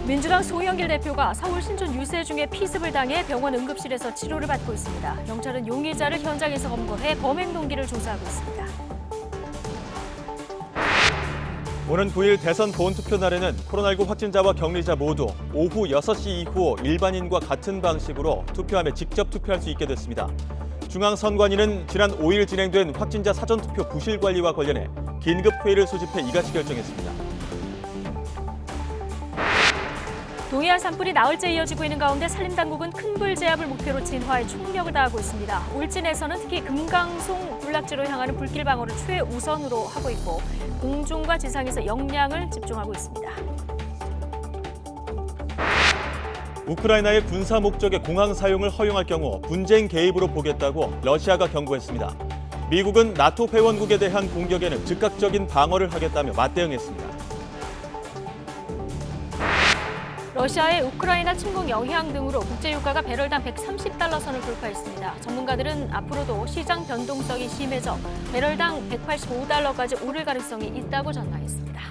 민주당 송영길 대표가 서울 신촌 유세 중에 피습을 당해 병원 응급실에서 치료를 받고 있습니다. 경찰은 용의자를 현장에서 검거해 범행 동기를 조사하고 있습니다. 오는 9일 대선 본투표 날에는 코로나19 확진자와 격리자 모두 오후 6시 이후 일반인과 같은 방식으로 투표함에 직접 투표할 수 있게 됐습니다. 중앙선관위는 지난 5일 진행된 확진자 사전투표 부실 관리와 관련해 긴급회의를 소집해 이같이 결정했습니다. 동해안 산불이 나흘째 이어지고 있는 가운데 산림당국은 큰불 제압을 목표로 진화에 총력을 다하고 있습니다. 울진에서는 특히 금강송 군락지로 향하는 불길 방어를 최우선으로 하고 있고 공중과 지상에서 역량을 집중하고 있습니다. 우크라이나의 군사 목적의 공항 사용을 허용할 경우 분쟁 개입으로 보겠다고 러시아가 경고했습니다. 미국은 나토 회원국에 대한 공격에는 즉각적인 방어를 하겠다며 맞대응했습니다. 러시아의 우크라이나 침공 영향 등으로 국제유가가 배럴당 130달러 선을 돌파했습니다. 전문가들은 앞으로도 시장 변동성이 심해져 배럴당 185달러까지 오를 가능성이 있다고 전망했습니다.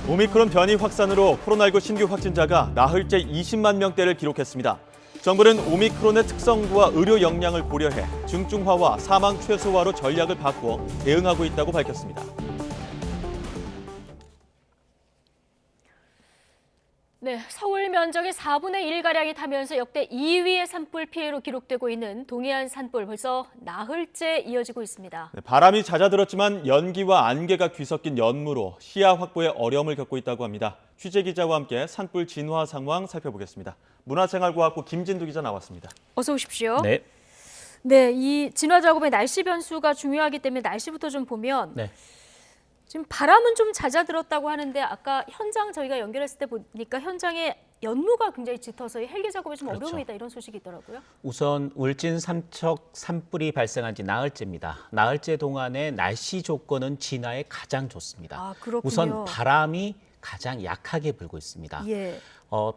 오미크론 변이 확산으로 코로나19 신규 확진자가 나흘째 20만 명대를 기록했습니다. 정부는 오미크론의 특성과 의료 역량을 고려해 중증화와 사망 최소화로 전략을 바꾸어 대응하고 있다고 밝혔습니다. 네, 서울 면적의 4분의 1가량이 타면서 역대 2위의 산불 피해로 기록되고 있는 동해안 산불 벌써 나흘째 이어지고 있습니다. 바람이 잦아들었지만 연기와 안개가 뒤섞인 연무로 시야 확보에 어려움을 겪고 있다고 합니다. 취재 기자와 함께 산불 진화 상황 살펴보겠습니다. 문화생활과학부 김진두 기자 나왔습니다. 어서 오십시오. 네. 네, 이 진화 작업의 날씨 변수가 중요하기 때문에 날씨부터 좀 보면 지금 바람은 좀 잦아들었다고 하는데 아까 현장 저희가 연결했을 때 보니까 현장에 연무가 굉장히 짙어서 헬기 작업에 좀 어려움이 있다 이런 소식이 있더라고요. 우선 울진 삼척 산불이 발생한 지 나흘째입니다. 나흘째 동안의 날씨 조건은 진화에 가장 좋습니다. 아, 그렇군요. 우선 바람이 가장 약하게 불고 있습니다. 예.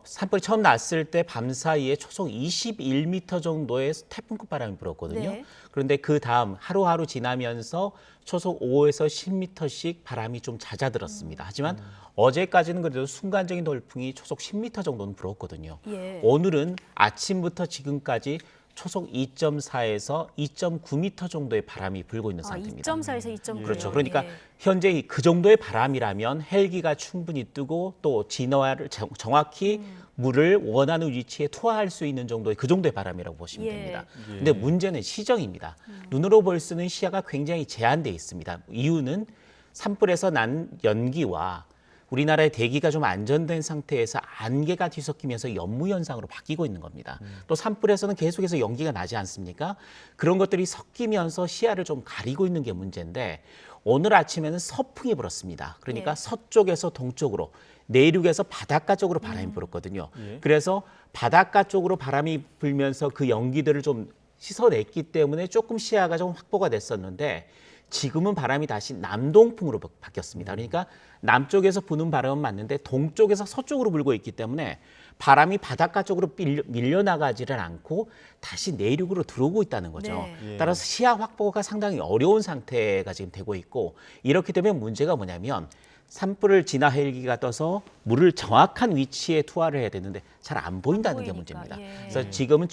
산불이 처음 났을 때 밤사이에 초속 21m 정도의 태풍급 바람이 불었거든요. 네. 그런데 그 다음 하루하루 지나면서 초속 5에서 10m씩 바람이 좀 잦아들었습니다. 하지만 어제까지는 그래도 순간적인 돌풍이 초속 10m 정도는 불었거든요. 예. 오늘은 아침부터 지금까지 초속 2.4에서 2.9m 정도의 바람이 불고 있는 상태입니다. 2.4에서 2.9. 그렇죠. 그러니까 현재 그 정도의 바람이라면 헬기가 충분히 뜨고 또 진화를 정확히 물을 원하는 위치에 투하할 수 있는 정도의 그 정도의 바람이라고 보시면 됩니다. 근데 문제는 시정입니다. 눈으로 볼 수는 시야가 굉장히 제한돼 있습니다. 이유는 산불에서 난 연기와 우리나라의 대기가 좀 안전된 상태에서 안개가 뒤섞이면서 연무 현상으로 바뀌고 있는 겁니다. 또 산불에서는 계속해서 연기가 나지 않습니까? 그런 것들이 섞이면서 시야를 좀 가리고 있는 게 문제인데 오늘 아침에는 서풍이 불었습니다. 그러니까 서쪽에서 동쪽으로 내륙에서 바닷가 쪽으로 바람이 불었거든요. 그래서 바닷가 쪽으로 바람이 불면서 그 연기들을 좀 씻어냈기 때문에 조금 시야가 좀 확보가 됐었는데 지금은 바람이 다시 남동풍으로 바뀌었습니다. 그러니까 남쪽에서 부는 바람은 맞는데 동쪽에서 서쪽으로 불고 있기 때문에 바람이 바닷가 쪽으로 밀려나가지를 않고 다시 내륙으로 들어오고 있다는 거죠. 네. 따라서 시야 확보가 상당히 어려운 상태가 지금 되고 있고 이렇기 때문에 문제가 뭐냐면 산불을 진화 헬기가 떠서 물을 정확한 위치에 투하를 해야 되는데 잘 안 보인다는 게 문제입니다. 그래서 지금은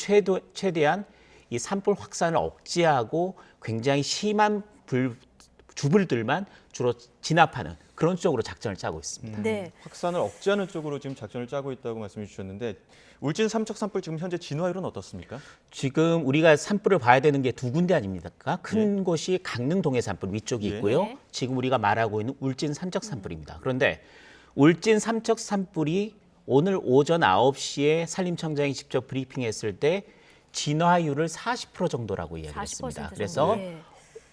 최대한 이 산불 확산을 억제하고 굉장히 심한 주불들만 주로 진압하는 그런 쪽으로 작전을 짜고 있습니다. 네. 확산을 억제하는 쪽으로 지금 작전을 짜고 있다고 말씀해 주셨는데 울진 삼척 산불 지금 현재 진화율은 어떻습니까? 지금 우리가 산불을 봐야 되는 게 두 군데 아닙니까? 큰 곳이 강릉 동해 산불 위쪽이 있고요. 네. 지금 우리가 말하고 있는 울진 삼척 산불입니다. 그런데 울진 삼척 산불이 오늘 오전 9시에 산림청장이 직접 브리핑했을 때 진화율을 40% 정도라고 이야기했습니다. 그래서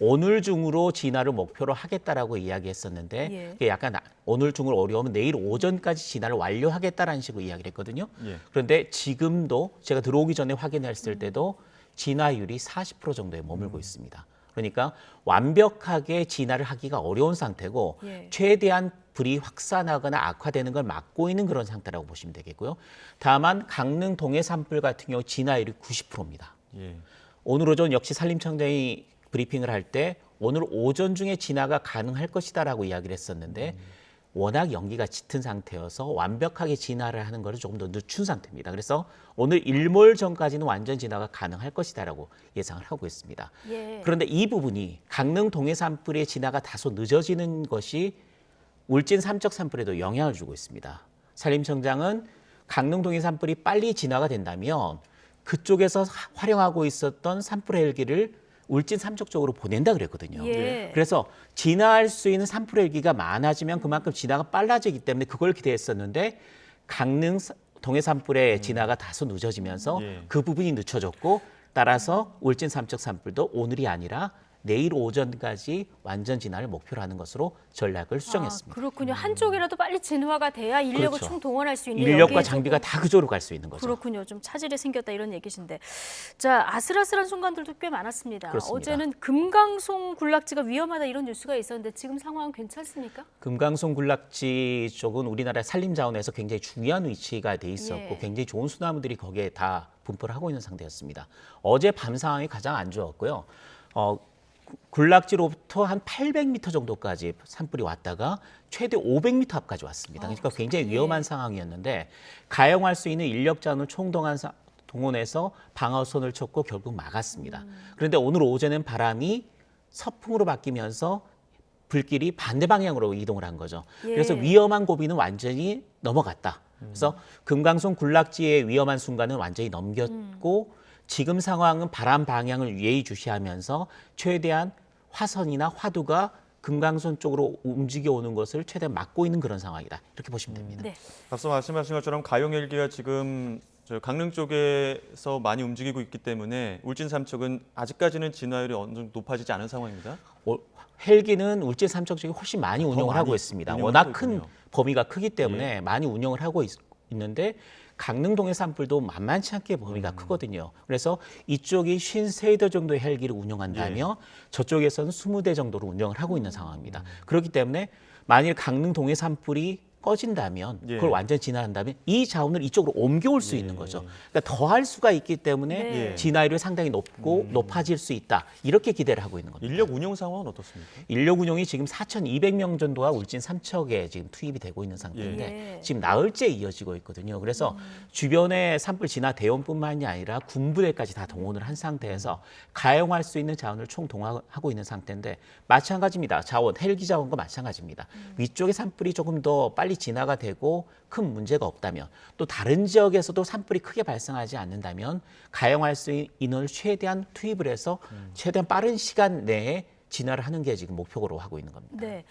오늘 중으로 진화를 목표로 하겠다라고 이야기했었는데 그게 약간 오늘 중으로 어려우면 내일 오전까지 진화를 완료하겠다라는 식으로 이야기를 했거든요. 그런데 지금도 제가 들어오기 전에 확인했을 때도 진화율이 40% 정도에 머물고 있습니다. 그러니까 완벽하게 진화를 하기가 어려운 상태고 최대한 불이 확산하거나 악화되는 걸 막고 있는 그런 상태라고 보시면 되겠고요. 다만 강릉 동해 산불 같은 경우 진화율이 90%입니다. 오늘 오전 역시 산림청장이 브리핑을 할 때 오늘 오전 중에 진화가 가능할 것이다라고 이야기를 했었는데 워낙 연기가 짙은 상태여서 완벽하게 진화를 하는 것을 조금 더 늦춘 상태입니다. 그래서 오늘 일몰 전까지는 완전 진화가 가능할 것이다라고 예상을 하고 있습니다. 예. 그런데 이 부분이 강릉 동해 산불의 진화가 다소 늦어지는 것이 울진 삼척 산불에도 영향을 주고 있습니다. 산림청장은 강릉 동해 산불이 빨리 진화가 된다면 그쪽에서 활용하고 있었던 산불 헬기를 울진 삼척 쪽으로 보낸다 그랬거든요. 예. 그래서 진화할 수 있는 산불 헬기가 많아지면 그만큼 진화가 빨라지기 때문에 그걸 기대했었는데 강릉 동해 산불의 진화가 다소 늦어지면서 예. 그 부분이 늦춰졌고 따라서 울진 삼척 산불도 오늘이 아니라 내일 오전까지 완전 진화를 목표로 하는 것으로 전략을 수정했습니다. 그렇군요. 한쪽이라도 빨리 진화가 돼야 인력을 그렇죠. 총동원할 수 있는 인력과 여기에 장비가 조금 다 그쪽으로 갈 수 있는 거죠. 그렇군요. 좀 차질이 생겼다 이런 얘기신데. 자, 아슬아슬한 순간들도 꽤 많았습니다. 그렇습니다. 어제는 금강송 군락지가 위험하다 이런 뉴스가 있었는데 지금 상황은 괜찮습니까? 금강송 군락지 쪽은 우리나라 산림 자원에서 굉장히 중요한 위치가 돼 있었고 예. 굉장히 좋은 소나무들이 거기에 다 분포를 하고 있는 상태였습니다. 어제 밤 상황이 가장 안 좋았고요. 군락지로부터 한 800m 정도까지 산불이 왔다가 최대 500m 앞까지 왔습니다. 그러니까 굉장히 위험한 상황이었는데 가용할 수 있는 인력 자원을 동원해서 방어선을 쳤고 결국 막았습니다. 그런데 오늘 오전엔 바람이 서풍으로 바뀌면서 불길이 반대 방향으로 이동을 한 거죠. 예. 그래서 위험한 고비는 완전히 넘어갔다. 그래서 금강송 군락지의 위험한 순간은 완전히 넘겼고 지금 상황은 바람 방향을 예의주시하면서 최대한 화선이나 화두가 금강선 쪽으로 움직여 오는 것을 최대한 막고 있는 그런 상황이다. 이렇게 보시면 됩니다. 네. 앞서 말씀하신 것처럼 가용 헬기가 지금 저 강릉 쪽에서 많이 움직이고 있기 때문에 울진 삼척은 아직까지는 진화율이 어느 정도 높아지지 않은 상황입니다. 헬기는 울진 삼척 쪽에 훨씬 많이 운영을 하고 있습니다. 운영을 워낙 하고 큰 있군요. 범위가 크기 때문에 많이 운영을 하고 있는데 강릉 동해 산불도 만만치 않게 범위가 크거든요. 그래서 이쪽이 53대 정도의 헬기를 운영한다면 저쪽에서는 20대 정도로 운영을 하고 있는 상황입니다. 그렇기 때문에 만일 강릉 동해 산불이 꺼진다면 그걸 완전 진화한다면 이 자원을 이쪽으로 옮겨올 수 있는 거죠. 그러니까 더할 수가 있기 때문에 네. 진화율이 상당히 높아질 수 있다. 이렇게 기대를 하고 있는 겁니다. 인력 운영 상황은 어떻습니까? 인력 운용이 지금 4,200명 정도가 울진 삼척에 지금 투입이 되고 있는 상태인데 예. 지금 나흘째 이어지고 있거든요. 그래서 주변의 산불 진화 대원뿐만이 아니라 군부대까지 다 동원을 한 상태에서 가용할 수 있는 자원을 총동원하고 있는 상태인데 마찬가지입니다. 자원, 헬기 자원과 마찬가지입니다. 위쪽의 산불이 조금 더 빨리 진화가 되고 큰 문제가 없다면 또 다른 지역에서도 산불이 크게 발생하지 않는다면 가용할 수 있는 인원을 최대한 투입을 해서 최대한 빠른 시간 내에 진화를 하는 게 지금 목표로 하고 있는 겁니다. 네.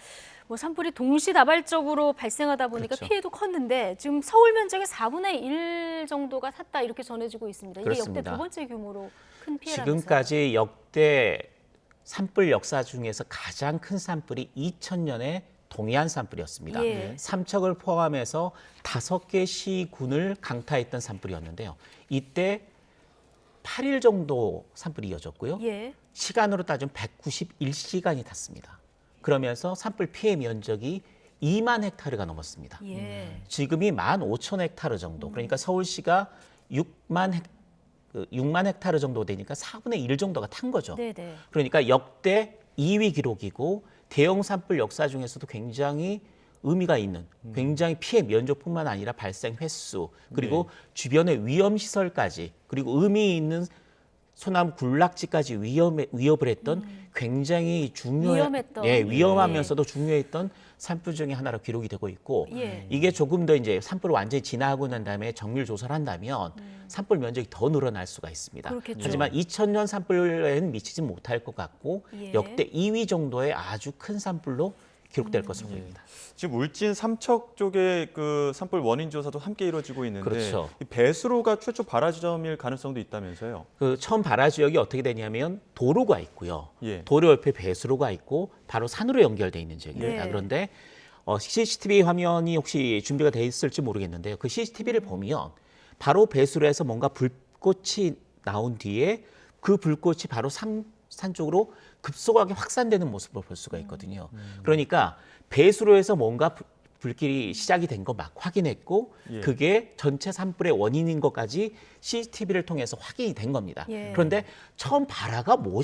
뭐 산불이 동시다발적으로 발생하다 보니까 그렇죠. 피해도 컸는데 지금 서울 면적의 4분의 1 정도가 탔다 이렇게 전해지고 있습니다. 이게 그렇습니다. 역대 두 번째 규모로 큰 피해라면서요. 지금까지 역대 산불 역사 중에서 가장 큰 산불이 2000년에 동해안 산불이었습니다. 예. 삼척을 포함해서 5개 시군을 강타했던 산불이었는데요. 이때 8일 정도 산불이 이어졌고요. 예. 시간으로 따지면 191시간이 탔습니다. 그러면서 산불 피해 면적이 2만 헥타르가 넘었습니다. 예. 지금이 15,000헥타르 정도. 그러니까 서울시가 6만 헥타르 정도 되니까 4분의 1 정도가 탄 거죠. 네네. 그러니까 역대 2위 기록이고 대형 산불 역사 중에서도 굉장히 의미가 있는 굉장히 피해 면적뿐만 아니라 발생 횟수 그리고 주변의 위험 시설까지 그리고 의미 있는 소나무 군락지까지 위협을 했던 굉장히 위험했던. 위험하면서도 중요했던 산불 중에 하나로 기록이 되고 있고 예. 이게 조금 더 이제 산불을 완전히 진화하고 난 다음에 정밀 조사를 한다면 산불 면적이 더 늘어날 수가 있습니다. 그렇겠죠. 하지만 2000년 산불에는 미치지 못할 것 같고 예. 역대 2위 정도의 아주 큰 산불로 기록될 것으로 보입니다. 지금 울진 삼척 쪽의 그 산불 원인 조사도 함께 이루어지고 있는데 그렇죠. 이 배수로가 최초 발화 지점일 가능성도 있다면서요? 그 처음 발화 지역이 어떻게 되냐면 도로가 있고요. 예. 도로 옆에 배수로가 있고 바로 산으로 연결돼 있는 지역입니다. 네. 그런데 CCTV 화면이 혹시 준비가 돼 있을지 모르겠는데요. 그 CCTV를 보면 바로 배수로에서 뭔가 불꽃이 나온 뒤에 그 불꽃이 바로 산 쪽으로 급속하게 확산되는 모습을 볼 수가 있거든요. 그러니까 배수로에서 뭔가 불길이 시작이 된 거 막 확인했고 예. 그게 전체 산불의 원인인 것까지 CCTV를 통해서 확인이 된 겁니다. 예. 그런데 처음 발화가 뭐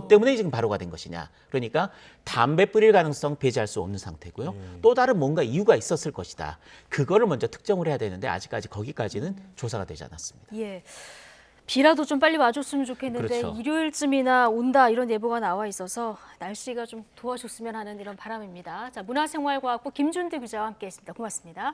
때문에 지금 발화가 된 것이냐. 그러니까 담배 뿌릴 가능성 배제할 수 없는 상태고요. 또 다른 뭔가 이유가 있었을 것이다. 그거를 먼저 특정을 해야 되는데 아직까지 거기까지는 조사가 되지 않았습니다. 예. 비라도 좀 빨리 와줬으면 좋겠는데 그렇죠. 일요일쯤이나 온다 이런 예보가 나와 있어서 날씨가 좀 도와줬으면 하는 이런 바람입니다. 자, 문화생활과학부 김준태 기자와 함께했습니다. 고맙습니다.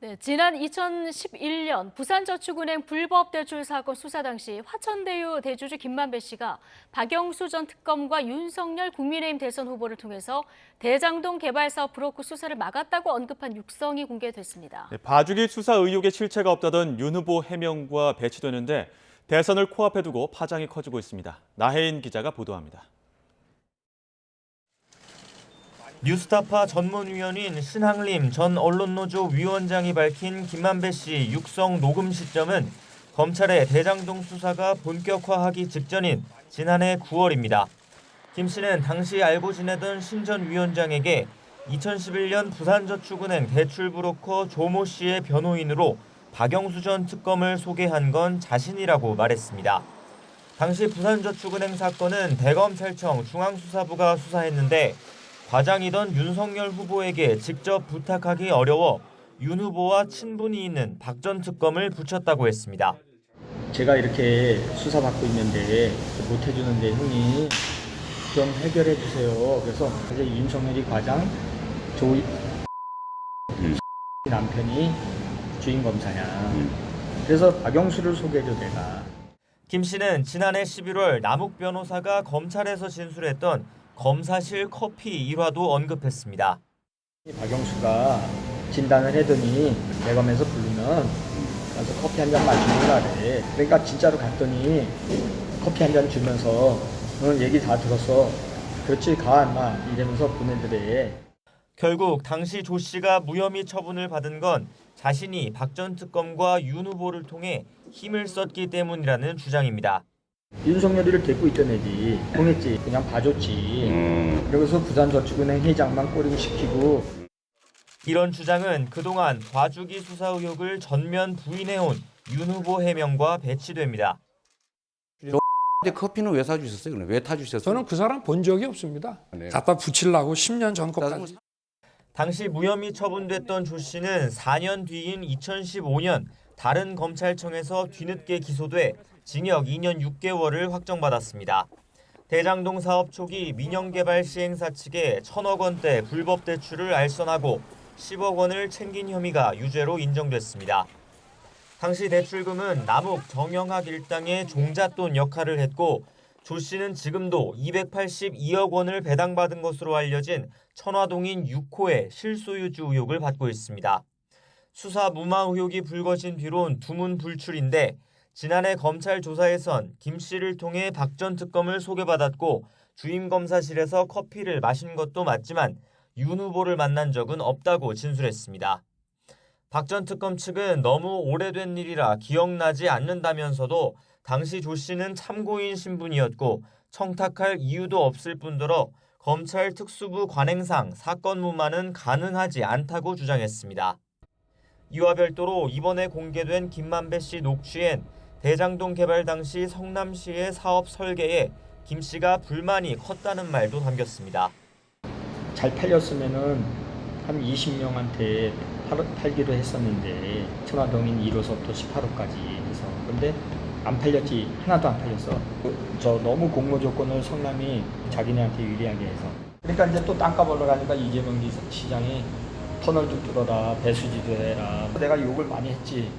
네, 지난 2011년 부산저축은행 불법 대출 사건 수사 당시 화천대유 대주주 김만배 씨가 박영수 전 특검과 윤석열 국민의힘 대선 후보를 통해서 대장동 개발 사업 브로커 수사를 막았다고 언급한 육성이 공개됐습니다. 네, 봐주기 수사 의혹에 실체가 없다던 윤 후보 해명과 배치되는데 대선을 코앞에 두고 파장이 커지고 있습니다. 나혜인 기자가 보도합니다. 뉴스타파 전문위원인 신항림 전 언론노조 위원장이 밝힌 김만배 씨 육성 녹음 시점은 검찰의 대장동 수사가 본격화하기 직전인 지난해 9월입니다. 김 씨는 당시 알고 지내던 신 전 위원장에게 2011년 부산저축은행 대출 브로커 조모 씨의 변호인으로 박영수 전 특검을 소개한 건 자신이라고 말했습니다. 당시 부산저축은행 사건은 대검찰청 중앙수사부가 수사했는데 과장이던 윤석열 후보에게 직접 부탁하기 어려워 윤 후보와 친분이 있는 박 전 특검을 붙였다고 했습니다. 제가 이렇게 수사받고 있는데 못 해주는데 형이 좀 해결해 주세요. 그래서 이제 윤석열이 과장, 조 남편이 주임 검사냐. 그래서 박영수를 소개해줘 내가. 김 씨는 지난해 11월 남욱 변호사가 검찰에서 진술했던 검사실 커피 일화도 언급했습니다. 박영수가 진단을 하더니 대검에서 부르면 가서 커피 한 잔 마시고 그래. 그러니까 진짜로 갔더니 커피 한 잔 주면서 너는 얘기 다 들었어. 그렇지 가 인마 이러면서 보내더래. 결국 당시 조 씨가 무혐의 처분을 받은 건 자신이 박 전 특검과 윤 후보를 통해 힘을 썼기 때문이라는 주장입니다. 윤석열이를 데리고 있던 애지 통했지 그냥 봐줬지. 그래서 부산저축은행 회장만 꼬리고 시키고. 이런 주장은 그동안 봐주기 수사 의혹을 전면 부인해온 윤 후보 해명과 배치됩니다. 근데 커피는 왜 사주셨어요? 그럼 왜 타주셨어요? 저는 그 사람 본 적이 없습니다. 네. 갖다 붙이려고 10년 전 것까지. 당시 무혐의 처분됐던 조 씨는 4년 뒤인 2015년 다른 검찰청에서 뒤늦게 기소돼 징역 2년 6개월을 확정받았습니다. 대장동 사업 초기 민영개발 시행사 측에 1,000억 원대 불법 대출을 알선하고 10억 원을 챙긴 혐의가 유죄로 인정됐습니다. 당시 대출금은 남욱 정영학 일당의 종잣돈 역할을 했고 조 씨는 지금도 282억 원을 배당받은 것으로 알려진 천화동인 6호의 실소유주 의혹을 받고 있습니다. 수사 무마 의혹이 불거진 뒤론 두문불출인데 지난해 검찰 조사에선 김 씨를 통해 박 전 특검을 소개받았고 주임검사실에서 커피를 마신 것도 맞지만 윤 후보를 만난 적은 없다고 진술했습니다. 박 전 특검 측은 너무 오래된 일이라 기억나지 않는다면서도 당시 조 씨는 참고인 신분이었고 청탁할 이유도 없을 뿐더러 검찰 특수부 관행상 사건 무마는 가능하지 않다고 주장했습니다. 이와 별도로 이번에 공개된 김만배 씨 녹취엔 대장동 개발 당시 성남시의 사업 설계에 김 씨가 불만이 컸다는 말도 담겼습니다. 잘 팔렸으면은 한 20명한테 팔기로 했었는데 천화동인 1호서부터 18호까지 해서 근데 안 팔렸지. 하나도 안 팔렸어. 저 너무 공모 조건을 성남이 자기네한테 유리하게 해서. 그러니까 이제 또 땅값 올라가니까 이재명 시장이 터널도 뚫어라, 배수지도 해라. 내가 욕을 많이 했지.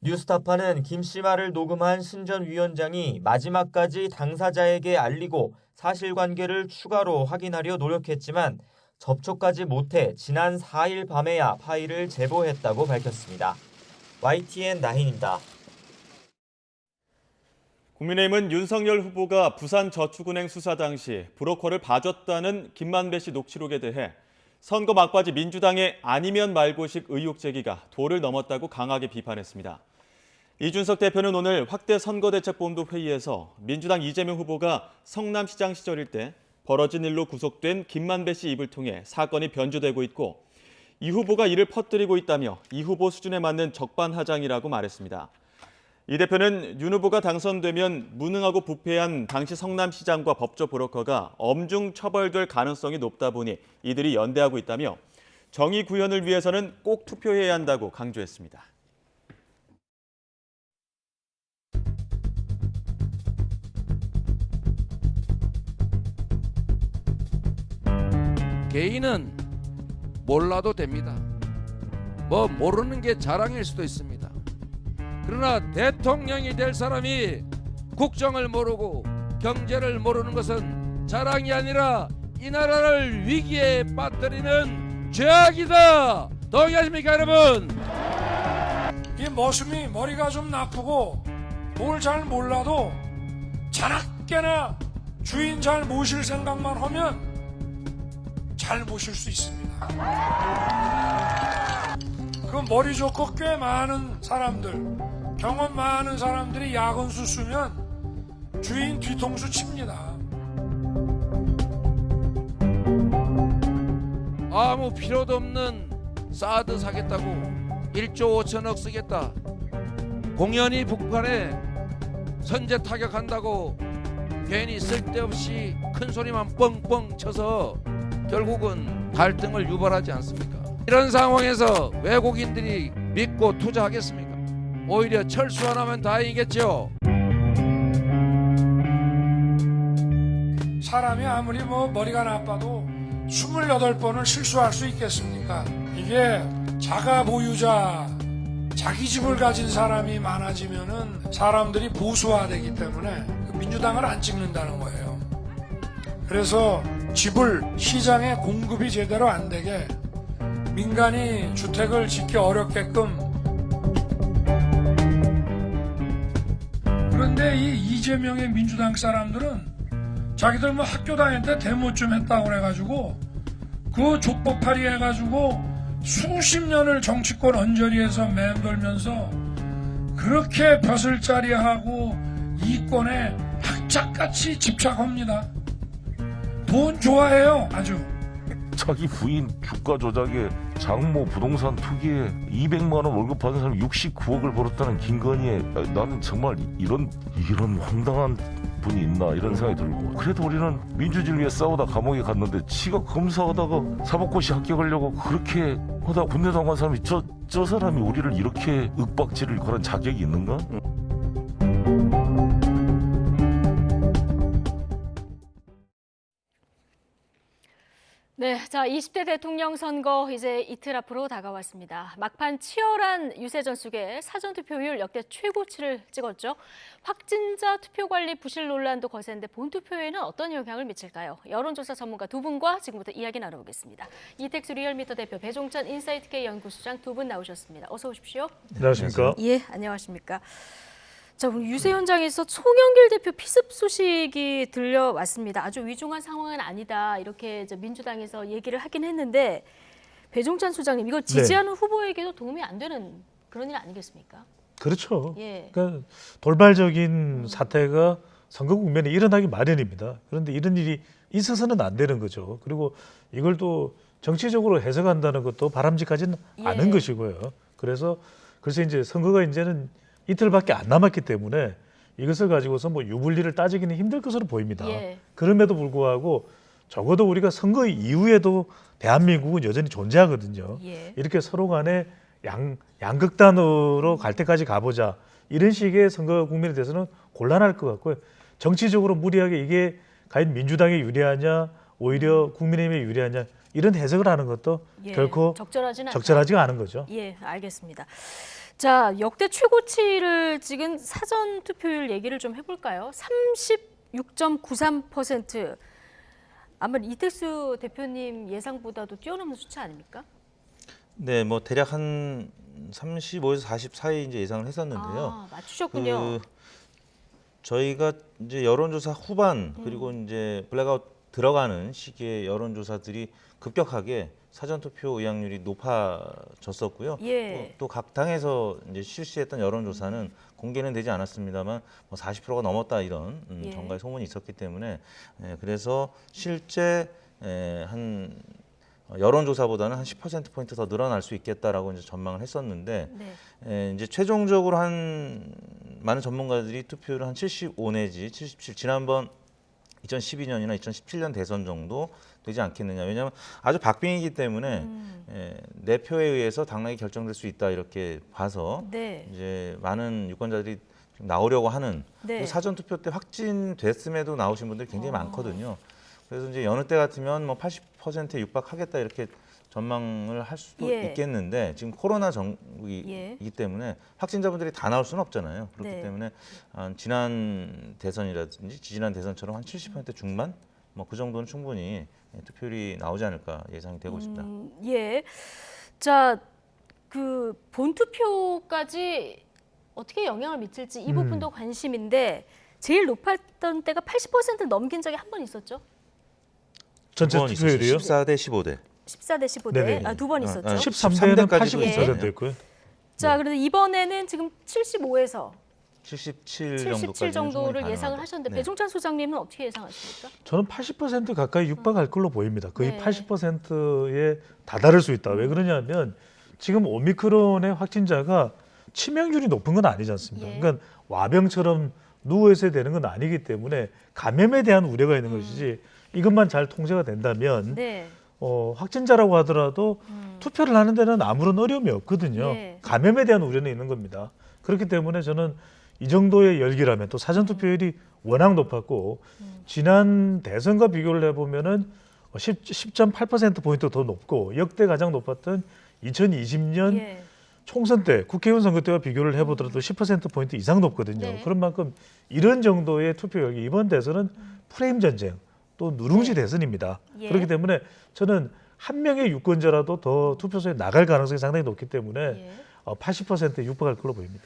뉴스타파는 김 씨 말을 녹음한 신 전 위원장이 마지막까지 당사자에게 알리고 사실관계를 추가로 확인하려 노력했지만 접촉하지 못해 지난 4일 밤에야 파일을 제보했다고 밝혔습니다. YTN 나힌입니다. 국민의힘은 윤석열 후보가 부산저축은행 수사 당시 브로커를 봐줬다는 김만배 씨 녹취록에 대해 선거 막바지 민주당의 아니면 말고식 의혹 제기가 도를 넘었다고 강하게 비판했습니다. 이준석 대표는 오늘 확대 선거대책본부 회의에서 민주당 이재명 후보가 성남시장 시절일 때 벌어진 일로 구속된 김만배 씨 입을 통해 사건이 변주되고 있고 이 후보가 이를 퍼뜨리고 있다며 이 후보 수준에 맞는 적반하장이라고 말했습니다. 이 대표는 윤 후보가 당선되면 무능하고 부패한 당시 성남시장과 법조 브로커가 엄중 처벌될 가능성이 높다 보니 이들이 연대하고 있다며 정의 구현을 위해서는 꼭 투표해야 한다고 강조했습니다. 개인은 몰라도 됩니다. 뭐 모르는 게 자랑일 수도 있습니다. 그러나 대통령이 될 사람이 국정을 모르고 경제를 모르는 것은 자랑이 아니라 이 나라를 위기에 빠뜨리는 죄악이다. 동의하십니까, 여러분? 이 머슴이 머리가 좀 나쁘고 뭘 잘 몰라도 자나깨나 주인 잘 모실 생각만 하면 잘 모실 수 있습니다. 그 머리 좋고 꽤 많은 사람들, 경험 많은 사람들이 야근수 쓰면 주인 뒤통수 칩니다. 아무 필요도 없는 사드 사겠다고 1조 5천억 쓰겠다. 공연히 북한에 선제 타격한다고 괜히 쓸데없이 큰 소리만 뻥뻥 쳐서 결국은 갈등을 유발하지 않습니까? 이런 상황에서 외국인들이 믿고 투자하겠습니까? 오히려 철수 안 하면 다행이겠죠. 사람이 아무리 뭐 머리가 나빠도 28번을 실수할 수 있겠습니까? 이게 자가 보유자, 자기 집을 가진 사람이 많아지면은 사람들이 보수화되기 때문에 민주당을 안 찍는다는 거예요. 그래서 집을 시장에 공급이 제대로 안 되게 민간이 주택을 짓기 어렵게끔. 그런데 이 이재명의 민주당 사람들은 자기들 뭐 학교 다닐 때 데모 좀 했다고 그래가지고 그 족보팔이 해가지고 수십 년을 정치권 언저리에서 맴돌면서 그렇게 벼슬자리하고 이권에 학작같이 집착합니다. 돈 좋아해요, 아주. 자기 부인 주가 조작에 장모 부동산 투기에 200만 원 월급 받은 사람이 69억을 벌었다는 김건희에 나는 정말 이런 황당한 분이 있나 이런 생각이 들고, 그래도 우리는 민주주의를 위해 싸우다 감옥에 갔는데 지가 검사하다가 사법고시 합격하려고 그렇게 하다 군대 나간 사람이 저 사람이 우리를 이렇게 윽박지를 거란 자격이 있는가? 네, 자 20대 대통령 선거 이제 이틀 앞으로 다가왔습니다. 막판 치열한 유세전 속에 사전투표율 역대 최고치를 찍었죠. 확진자 투표관리 부실 논란도 거센데 본투표에는 어떤 영향을 미칠까요? 여론조사 전문가 두 분과 지금부터 이야기 나눠보겠습니다. 이택수 리얼미터 대표, 배종찬 인사이트K 연구소장 두 분 나오셨습니다. 어서 오십시오. 안녕하십니까? 예, 안녕하십니까? 자, 오늘 유세 현장에서 송영길 대표 피습 소식이 들려왔습니다. 아주 위중한 상황은 아니다, 이렇게 이제 민주당에서 얘기를 하긴 했는데, 배종찬 소장님, 이거 지지하는 후보에게도 도움이 안 되는 그런 일 아니겠습니까? 그렇죠. 예. 그러니까 돌발적인 사태가 선거 국면에 일어나기 마련입니다. 그런데 이런 일이 있어서는 안 되는 거죠. 그리고 이걸 또 정치적으로 해석한다는 것도 바람직하지는 않은 것이고요. 그래서 이제 선거가 이제는 이틀밖에 안 남았기 때문에 이것을 가지고서 뭐 유불리를 따지기는 힘들 것으로 보입니다. 그럼에도 불구하고 적어도 우리가 선거 이후에도 대한민국은 여전히 존재하거든요. 이렇게 서로 간에 양극단으로 갈 때까지 가보자, 이런 식의 선거 국면에 대해서는 곤란할 것 같고요. 정치적으로 무리하게 이게 과연 민주당에 유리하냐 오히려 국민의힘에 유리하냐 이런 해석을 하는 것도 결코 적절하지가 않은 거죠. 예, 알겠습니다. 자, 역대 최고치를 찍은 사전 투표율 얘기를 좀 해볼까요? 36.93%. 아마 이택수 대표님 예상보다도 뛰어넘는 수치 아닙니까? 네, 뭐 대략 한 35에서 40 사이 이제 예상을 했었는데요. 아, 맞추셨군요. 저희가 이제 여론조사 후반 그리고 이제 블랙아웃 들어가는 시기에 여론조사들이 급격하게 사전 투표 의향률이 높아졌었고요. 예. 또 각 당에서 이제 실시했던 여론조사는 공개는 되지 않았습니다만 뭐 40%가 넘었다 이런 예. 정가의 소문이 있었기 때문에 그래서 실제 한 여론조사보다는 한 10%포인트 더 늘어날 수 있겠다라고 이제 전망을 했었는데 네. 이제 최종적으로 한 많은 전문가들이 투표율을 한 75 내지 77 지난번 2012년이나 2017년 대선 정도 되지 않겠느냐. 왜냐하면 아주 박빙이기 때문에 내 표에 의해서 당락이 결정될 수 있다 이렇게 봐서 네. 이제 많은 유권자들이 좀 나오려고 하는 네. 또 사전 투표 때 확진됐음에도 나오신 분들이 굉장히 많거든요. 그래서 이제 여느 때 같으면 뭐 80%에 육박하겠다 이렇게 전망을 할 수도 예. 있겠는데 지금 코로나 전국이기 예. 때문에 확진자분들이 다 나올 수는 없잖아요. 그렇기 네. 때문에 지난 대선이라든지 지지난 대선처럼 한 70% 중반 뭐 그 정도는 충분히 투표율이 나오지 않을까 예상이 되고 있습니다. 예. 자, 그 본투표까지 어떻게 영향을 미칠지 이 부분도 관심인데 제일 높았던 때가 80% 넘긴 적이 한 번 있었죠? 전체 투표율이요? 14대 15대. 14대 15대. 네네. 아, 두 번 있었죠. 13대는 13대까지도 89% 있고요. 자, 그래서 이번에는 지금 75에서 77 77 정도를 충분히 예상을 가능하다. 하셨는데 네. 배종찬 소장님은 어떻게 예상하십니까? 저는 80% 가까이 육박할 걸로 보입니다. 거의 네. 80%에 다다를 수 있다. 왜 그러냐면 지금 오미크론의 확진자가 치명률이 높은 건 아니지 않습니까? 예. 그러니까 와병처럼 누워 있어야 되는 건 아니기 때문에 감염에 대한 우려가 있는 것이지 이것만 잘 통제가 된다면 네. 확진자라고 하더라도 투표를 하는 데는 아무런 어려움이 없거든요. 네. 감염에 대한 우려는 있는 겁니다. 그렇기 때문에 저는 이 정도의 열기라면 또 사전 투표율이 워낙 높았고 지난 대선과 비교를 해보면은 10.8%포인트 더 높고 역대 가장 높았던 2020년 예. 총선 때 국회의원 선거 때와 비교를 해보더라도 10%포인트 이상 높거든요. 네. 그런 만큼 이런 정도의 투표 열기 이번 대선은 프레임 전쟁 또 누룽지 대선입니다. 예. 그렇기 때문에 저는 한 명의 유권자라도 더 투표소에 나갈 가능성이 상당히 높기 때문에 예. 80%에 육박할 걸로 보입니다.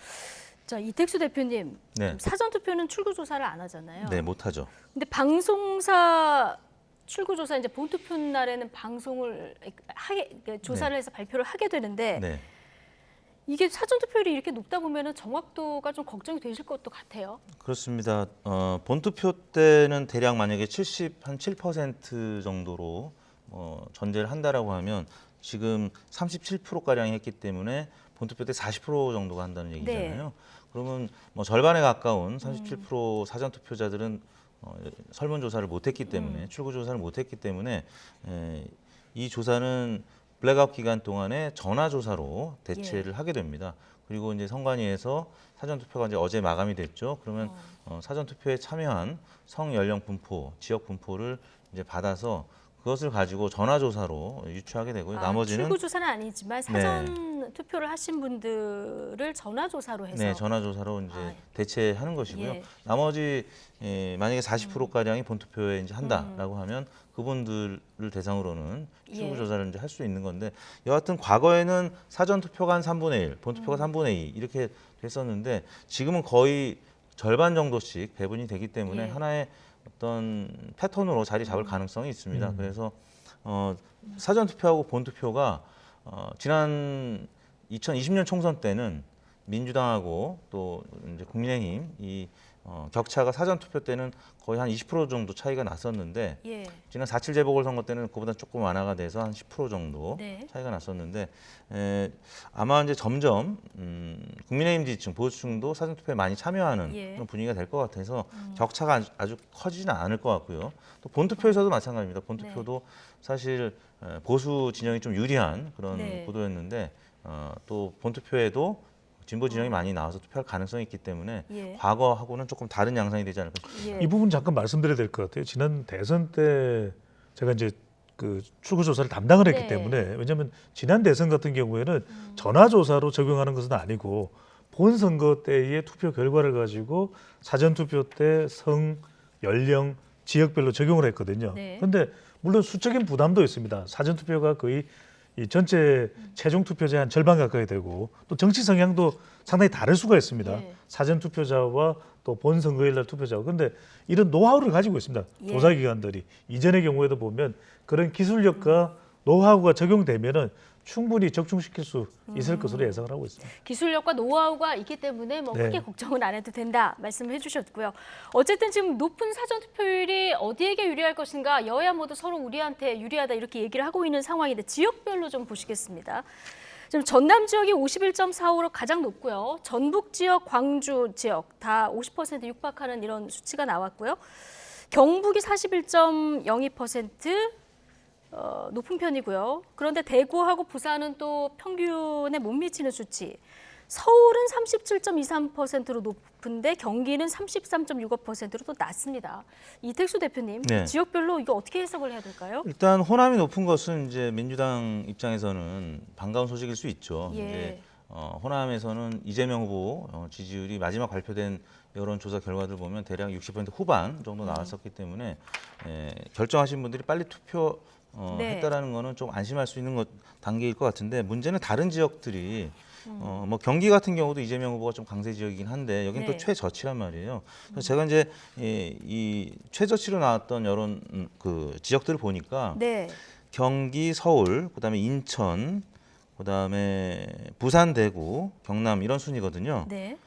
자, 이택수 대표님. 네. 사전 투표는 출구 조사를 안 하잖아요. 네, 못하죠. 근데 방송사 출구 조사 이제 본투표 날에는 방송을 조사를 해서 발표를 하게 되는데 네. 이게 사전 투표율이 이렇게 높다 보면은 정확도가 좀 걱정이 되실 것도 같아요. 그렇습니다. 본투표 때는 대략 만약에 7% 정도로 전제를 한다라고 하면 지금 37%가량 했기 때문에 본투표 때 40% 정도가 한다는 얘기잖아요. 네. 그러면 뭐 절반에 가까운 37% 사전 투표자들은 설문조사를 못했기 때문에 출구조사를 못했기 때문에 이 조사는 블랙아웃 기간 동안에 전화조사로 대체를 하게 됩니다. 그리고 이제 선관위에서 사전투표가 이제 어제 마감이 됐죠. 그러면 사전투표에 참여한 성연령 분포, 지역 분포를 이제 받아서 그것을 가지고 전화조사로 유추하게 되고요. 나머지는 출구조사는 아니지만 사전 투표를 하신 분들을 전화조사로 해서 네, 전화조사로 이제 대체하는 것이고요. 예. 나머지 만약에 40%가량이 본투표에 이제 한다라고 하면 그분들을 대상으로는 출구조사를 이제 할 수 있는 건데 여하튼 과거에는 사전 투표가 한 3분의 1, 본투표가 3분의 2 이렇게 됐었는데 지금은 거의 절반 정도씩 배분이 되기 때문에 예. 하나의 어떤 패턴으로 자리 잡을 가능성이 있습니다. 그래서 사전 투표하고 본 투표가 지난 2020년 총선 때는 민주당하고 또 이제 국민의힘 이 격차가 사전 투표 때는 거의 한 20% 정도 차이가 났었는데 예. 지난 4.7 재보궐선거 때는 그보다 조금 완화가 돼서 한 10% 정도 네. 차이가 났었는데 아마 이제 점점 국민의힘 지지층 보수층도 사전 투표에 많이 참여하는 예. 그런 분위기가 될 것 같아서 격차가 아주 커지지는 않을 것 같고요. 또 본투표에서도 마찬가지입니다. 본투표도 사실 보수 진영이 좀 유리한 그런 네. 구도였는데 또 본투표에도 진보 진영이 많이 나와서 투표할 가능성이 있기 때문에 예. 과거하고는 조금 다른 양상이 되지 않을까 싶습니다. 예. 이 부분 잠깐 말씀드려야 될 것 같아요. 지난 대선 때 제가 이제 그 출구조사를 담당을 했기 네. 때문에 왜냐하면 지난 대선 같은 경우에는 전화조사로 적용하는 것은 아니고 본 선거 때의 투표 결과를 가지고 사전 투표 때 성, 연령, 지역별로 적용을 했거든요. 네. 그런데 물론 수적인 부담도 있습니다. 사전 투표가 거의 이 전체 최종 투표자의 한 절반 가까이 되고 또 정치 성향도 상당히 다를 수가 있습니다. 예. 사전 투표자와 또 본 선거일날 투표자. 그런데 이런 노하우를 가지고 있습니다. 예. 조사기관들이 이전의 경우에도 보면 그런 기술력과 노하우가 적용되면은 충분히 적중시킬 수 있을 것으로 예상을 하고 있습니다. 기술력과 노하우가 있기 때문에 뭐 크게 네. 걱정은 안 해도 된다 말씀을 해주셨고요. 어쨌든 지금 높은 사전 투표율이 어디에게 유리할 것인가 여야 모두 서로 우리한테 유리하다 이렇게 얘기를 하고 있는 상황인데 지역별로 좀 보시겠습니다. 지금 전남 지역이 51.45로 가장 높고요. 전북 지역, 광주 지역 다 50% 육박하는 이런 수치가 나왔고요. 경북이 41.02%, 높은 편이고요. 그런데 대구하고 부산은 또 평균에 못 미치는 수치. 서울은 37.23%로 높은데 경기는 33.65%로 또 낮습니다. 이택수 대표님, 네. 지역별로 이거 어떻게 해석을 해야 될까요? 일단 호남이 높은 것은 이제 민주당 입장에서는 반가운 소식일 수 있죠. 예. 이제 호남에서는 이재명 후보 지지율이 마지막 발표된 여론조사 결과들 보면 대략 60% 후반 정도 나왔었기 때문에 결정하신 분들이 빨리 투표 네. 했다라는 거는 좀 안심할 수 있는 단계일 것 같은데 문제는 다른 지역들이 뭐 경기 같은 경우도 이재명 후보가 좀 강세 지역이긴 한데 여긴 네. 또 최저치란 말이에요. 그래서 제가 이제 이 최저치로 나왔던 여론 그 지역들을 보니까 네. 경기, 서울, 그다음에 인천, 그다음에 부산, 대구, 경남 이런 순이거든요. 네.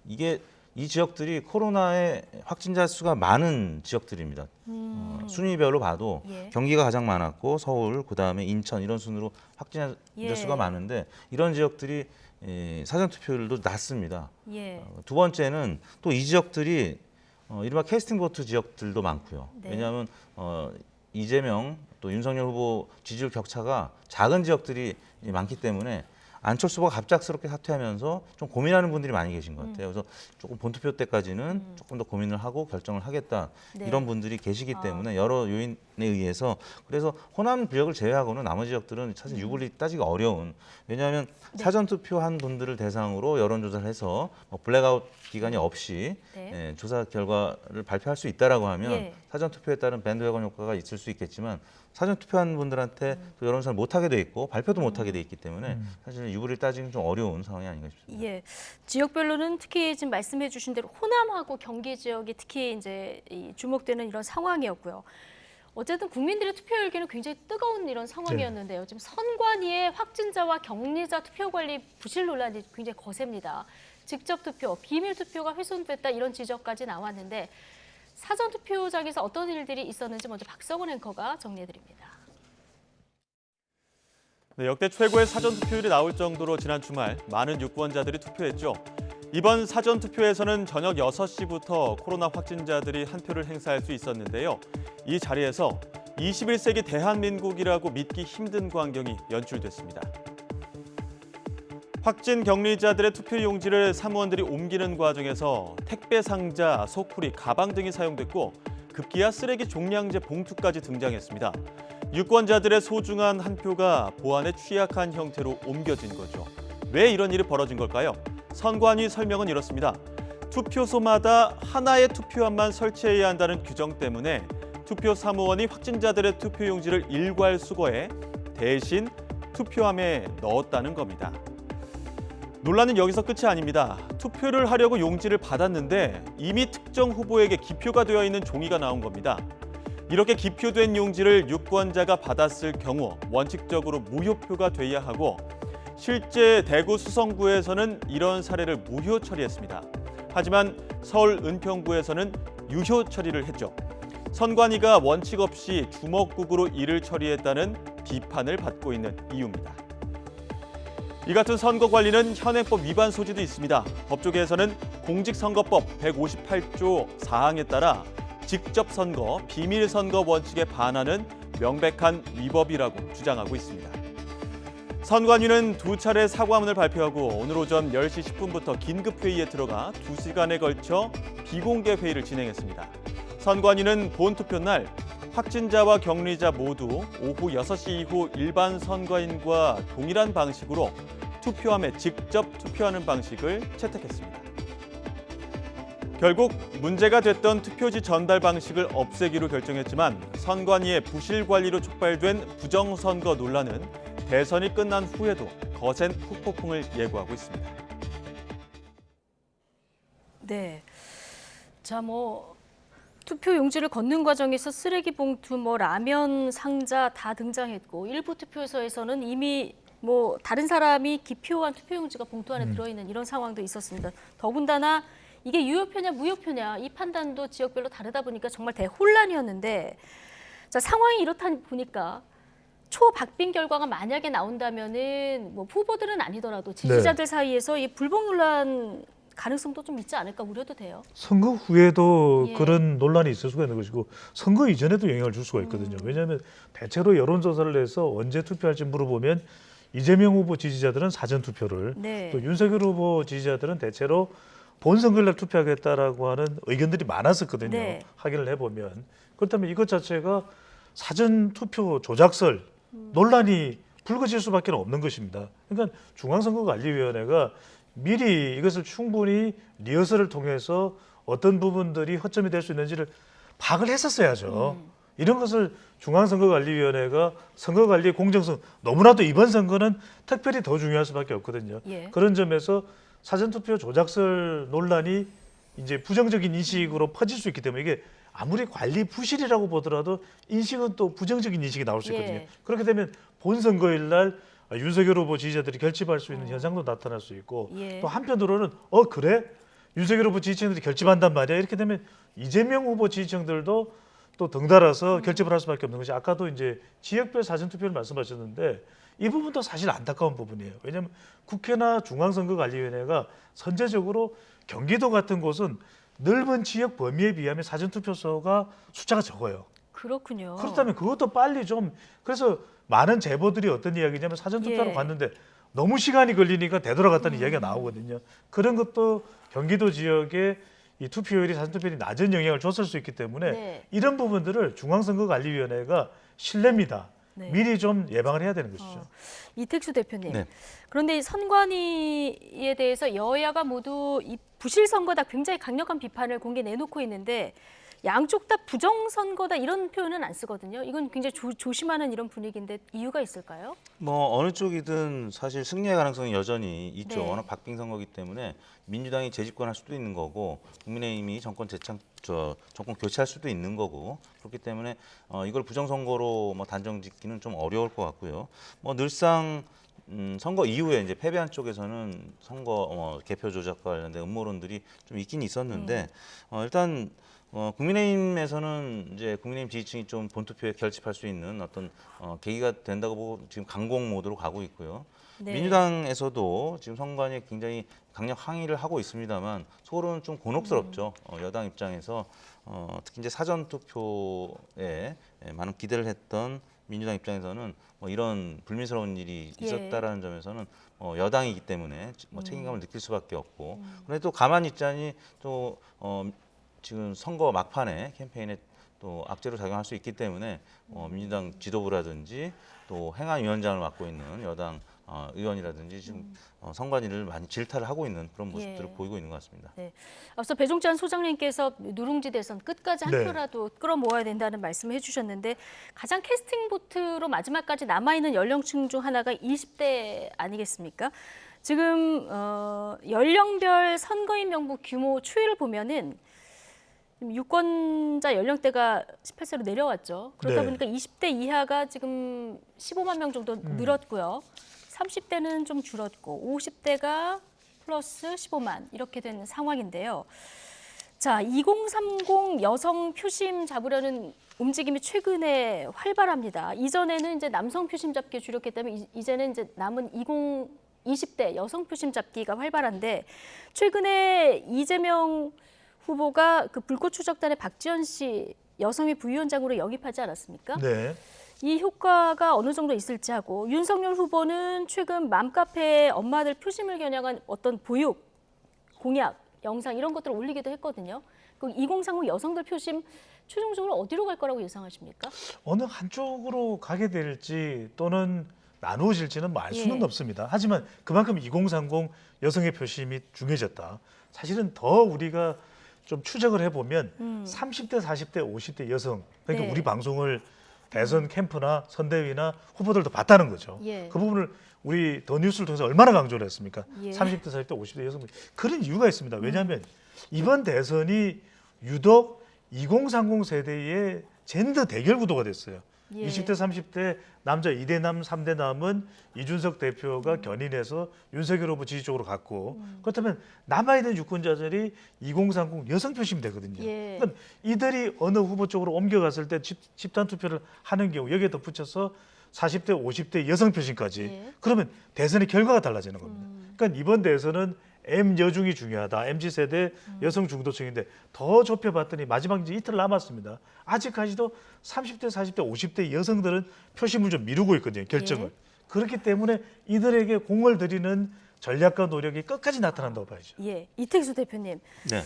이게 이 지역들이 코로나의 확진자 수가 많은 지역들입니다. 순위별로 봐도 예. 경기가 가장 많았고 서울, 그다음에 인천 이런 순으로 확진자 예. 수가 많은데 이런 지역들이 사전 투표율도 낮습니다. 예. 두 번째는 또 이 지역들이 이른바 캐스팅 보트 지역들도 많고요. 네. 왜냐하면 이재명 또 윤석열 후보 지지율 격차가 작은 지역들이 많기 때문에 안철수 후보가 갑작스럽게 사퇴하면서 좀 고민하는 분들이 많이 계신 것 같아요. 그래서 조금 본투표 때까지는 조금 더 고민을 하고 결정을 하겠다 네. 이런 분들이 계시기 때문에 여러 요인에 의해서 그래서 호남 지역을 제외하고는 나머지 지역들은 사실 유불리 따지기 어려운 왜냐하면 네. 사전 투표한 분들을 대상으로 여론조사를 해서 뭐 블랙아웃 기간이 없이 네. 조사 결과를 발표할 수 있다라고 하면 예. 사전 투표에 따른 밴드웨건 효과가 있을 수 있겠지만 사전 투표한 분들한테 또 여론조사를 못하게 돼 있고 발표도 못하게 돼 있기 때문에 사실 유불리 따지기는 좀 어려운 상황이 아닌가 싶습니다. 예, 지역별로는 특히 지금 말씀해주신 대로 호남하고 경기 지역이 특히 이제 이 주목되는 이런 상황이었고요. 어쨌든 국민들의 투표 열기는 굉장히 뜨거운 이런 상황이었는데요. 지금 선관위의 확진자와 격리자 투표 관리 부실 논란이 굉장히 거셉니다. 직접 투표, 비밀 투표가 훼손됐다 이런 지적까지 나왔는데 사전 투표장에서 어떤 일들이 있었는지 먼저 박성훈 앵커가 정리해드립니다. 네, 역대 최고의 사전 투표율이 나올 정도로 지난 주말 많은 유권자들이 투표했죠. 이번 사전 투표에서는 저녁 6시부터 코로나 확진자들이 한 표를 행사할 수 있었는데요. 이 자리에서 21세기 대한민국이라고 믿기 힘든 광경이 연출됐습니다. 확진 격리자들의 투표 용지를 사무원들이 옮기는 과정에서 택배 상자, 소쿠리, 가방 등이 사용됐고 급기야 쓰레기 종량제 봉투까지 등장했습니다. 유권자들의 소중한 한 표가 보안에 취약한 형태로 옮겨진 거죠. 왜 이런 일이 벌어진 걸까요? 선관위 설명은 이렇습니다. 투표소마다 하나의 투표함만 설치해야 한다는 규정 때문에 투표 사무원이 확진자들의 투표 용지를 일괄 수거해 대신 투표함에 넣었다는 겁니다. 논란은 여기서 끝이 아닙니다. 투표를 하려고 용지를 받았는데 이미 특정 후보에게 기표가 되어 있는 종이가 나온 겁니다. 이렇게 기표된 용지를 유권자가 받았을 경우 원칙적으로 무효표가 돼야 하고 실제 대구 수성구에서는 이런 사례를 무효 처리했습니다. 하지만 서울 은평구에서는 유효 처리를 했죠. 선관위가 원칙 없이 주먹국으로 일을 처리했다는 비판을 받고 있는 이유입니다. 이 같은 선거 관리는 현행법 위반 소지도 있습니다. 법조계에서는 공직선거법 158조 4항에 따라 직접 선거, 비밀 선거 원칙에 반하는 명백한 위법이라고 주장하고 있습니다. 선관위는 2차례 사과문을 발표하고 오늘 오전 10시 10분부터 긴급회의에 들어가 2시간에 걸쳐 비공개 회의를 진행했습니다. 선관위는 본투표 날 확진자와 격리자 모두 오후 6시 이후 일반 선거인과 동일한 방식으로 투표함에 직접 투표하는 방식을 채택했습니다. 결국 문제가 됐던 투표지 전달 방식을 없애기로 결정했지만 선관위의 부실 관리로 촉발된 부정선거 논란은 대선이 끝난 후에도 거센 후폭풍을 예고하고 있습니다. 네, 자 투표 용지를 걷는 과정에서 쓰레기 봉투, 라면 상자 다 등장했고 일부 투표소에서는 이미 다른 사람이 기표한 투표용지가 봉투 안에 들어있는 이런 상황도 있었습니다. 더군다나 이게 유효표냐 무효표냐 이 판단도 지역별로 다르다 보니까 정말 대혼란이었는데 자, 상황이 이렇다 보니까 초박빙 결과가 만약에 나온다면은 후보들은 아니더라도 지지자들 사이에서 이 불복 논란 가능성도 좀 있지 않을까 우려도 돼요. 선거 후에도 예. 그런 논란이 있을 수가 있는 것이고 선거 이전에도 영향을 줄 수가 있거든요. 왜냐하면 대체로 여론조사를 해서 언제 투표할지 물어보면 이재명 후보 지지자들은 사전 투표를 네. 또 윤석열 후보 지지자들은 대체로 본선거일날 투표하겠다라고 하는 의견들이 많았었거든요. 네. 확인을 해보면 그렇다면 이것 자체가 사전 투표 조작설 논란이 불거질 수밖에 없는 것입니다. 그러니까 중앙선거관리위원회가 미리 이것을 충분히 리허설을 통해서 어떤 부분들이 허점이 될 수 있는지를 파악을 했었어야죠. 이런 것을 중앙선거관리위원회가 선거관리의 공정성, 너무나도 이번 선거는 특별히 더 중요할 수밖에 없거든요. 예. 그런 점에서 사전투표 조작설 논란이 이제 부정적인 인식으로 퍼질 수 있기 때문에 이게 아무리 관리 부실이라고 보더라도 인식은 또 부정적인 인식이 나올 수 있거든요. 예. 그렇게 되면 본선거일 날 윤석열 후보 지지자들이 결집할 수 있는 현상도 나타날 수 있고 예. 또 한편으로는 그래? 윤석열 후보 지지층들이 결집한단 말이야. 이렇게 되면 이재명 후보 지지층들도 또 덩달아서 결집을 할 수밖에 없는 것이 아까도 이제 지역별 사전투표를 말씀하셨는데 이 부분도 사실 안타까운 부분이에요. 왜냐하면 국회나 중앙선거관리위원회가 선제적으로 경기도 같은 곳은 넓은 지역 범위에 비하면 사전투표소가 숫자가 적어요. 그렇군요. 그렇다면 그것도 빨리 좀 그래서 많은 제보들이 어떤 이야기냐면 사전투표로 예. 갔는데 너무 시간이 걸리니까 되돌아갔다는 이야기가 나오거든요. 그런 것도 경기도 지역의 이 투표율이 사전투표율이 낮은 영향을 줬을 수 있기 때문에 네. 이런 부분들을 중앙선거관리위원회가 신뢰입니다. 네. 미리 좀 예방을 해야 되는 것이죠. 이택수 대표님. 네. 그런데 이 선관위에 대해서 여야가 모두 이 부실 선거다 굉장히 강력한 비판을 공개 내놓고 있는데 양쪽 다 부정선거다 이런 표현은 안 쓰거든요. 이건 굉장히 조심하는 이런 분위기인데 이유가 있을까요? 어느 쪽이든 사실 승리의 가능성이 여전히 있죠. 네. 워낙 박빙 선거기 때문에 민주당이 재집권할 수도 있는 거고 국민의힘이 정권 교체할 수도 있는 거고 그렇기 때문에 이걸 부정선거로 단정짓기는 좀 어려울 것 같고요. 늘상 선거 이후에 이제 패배한 쪽에서는 선거 개표 조작과 관련된 음모론들이 좀 있긴 있었는데 일단 국민의힘에서는 이제 국민의힘 지지층이 좀 본투표에 결집할 수 있는 어떤 계기가 된다고 보고 지금 강공 모드로 가고 있고요. 네. 민주당에서도 지금 선관위에 굉장히 강력 항의를 하고 있습니다만 속으로는 좀 곤혹스럽죠. 여당 입장에서 특히 이제 사전 투표에 많은 기대를 했던 민주당 입장에서는 이런 불미스러운 일이 있었다라는 점에서는 여당이기 때문에 책임감을 느낄 수밖에 없고 그런데 또 가만히 있자니 또 지금 선거 막판에 캠페인에 또 악재로 작용할 수 있기 때문에 민주당 지도부라든지 또 행안위원장을 맡고 있는 여당 의원이라든지 지금 선관위를 많이 질타를 하고 있는 그런 모습들을 보이고 있는 것 같습니다. 네. 앞서 배종찬 소장님께서 누룽지 대선 끝까지 한 네. 표라도 끌어모아야 된다는 말씀을 해주셨는데 가장 캐스팅 보트로 마지막까지 남아있는 연령층 중 하나가 20대 아니겠습니까? 지금 연령별 선거인 명부 규모 추이를 보면은 유권자 연령대가 18세로 내려왔죠. 그러다 네. 보니까 20대 이하가 지금 15만 명 정도 늘었고요. 30대는 좀 줄었고 50대가 플러스 15만 이렇게 된 상황인데요. 자, 2030 여성 표심 잡으려는 움직임이 최근에 활발합니다. 이전에는 이제 남성 표심 잡기에 주력했다면 이제는 이제 남은 20대 여성 표심 잡기가 활발한데 최근에 이재명 후보가 그 불꽃 추적단의 박지원 씨 여성의 부위원장으로 영입하지 않았습니까? 네. 이 효과가 어느 정도 있을지 하고 윤석열 후보는 최근 맘카페에 엄마들 표심을 겨냥한 어떤 보육, 공약, 영상 이런 것들을 올리기도 했거든요. 그 2030 여성들 표심 최종적으로 어디로 갈 거라고 예상하십니까? 어느 한쪽으로 가게 될지 또는 나누어질지는 알 수는 예. 없습니다. 하지만 그만큼 2030 여성의 표심이 중요해졌다. 사실은 더 우리가 좀 추적을 해보면 30대, 40대, 50대 여성 그러니까 네. 우리 방송을 대선 캠프나 선대위나 후보들도 봤다는 거죠. 예. 그 부분을 우리 더 뉴스를 통해서 얼마나 강조를 했습니까? 예. 30대, 40대, 50대 여성 그런 이유가 있습니다. 왜냐하면 이번 대선이 유독 2030 세대의 젠더 대결 구도가 됐어요. 예. 20대, 30대 남자 2대 남, 3대 남은 이준석 대표가 견인해서 윤석열 후보 지지 쪽으로 갔고 그렇다면 남아있는 유권자들이 2030 여성 표심이 되거든요. 예. 그럼 이들이 어느 후보 쪽으로 옮겨갔을 때 집단 투표를 하는 경우 여기에 덧붙여서 40대, 50대 여성 표심까지 예. 그러면 대선의 결과가 달라지는 겁니다. 그러니까 이번 대선은 M 여중이 중요하다. MZ세대 여성 중도층인데 더 좁혀봤더니 마지막 이제 이틀 남았습니다. 아직까지도 30대, 40대, 50대 여성들은 표심을 좀 미루고 있거든요. 결정을. 예. 그렇기 때문에 이들에게 공을 들이는 전략과 노력이 끝까지 나타난다고 봐야죠. 예, 이택수 대표님. 네.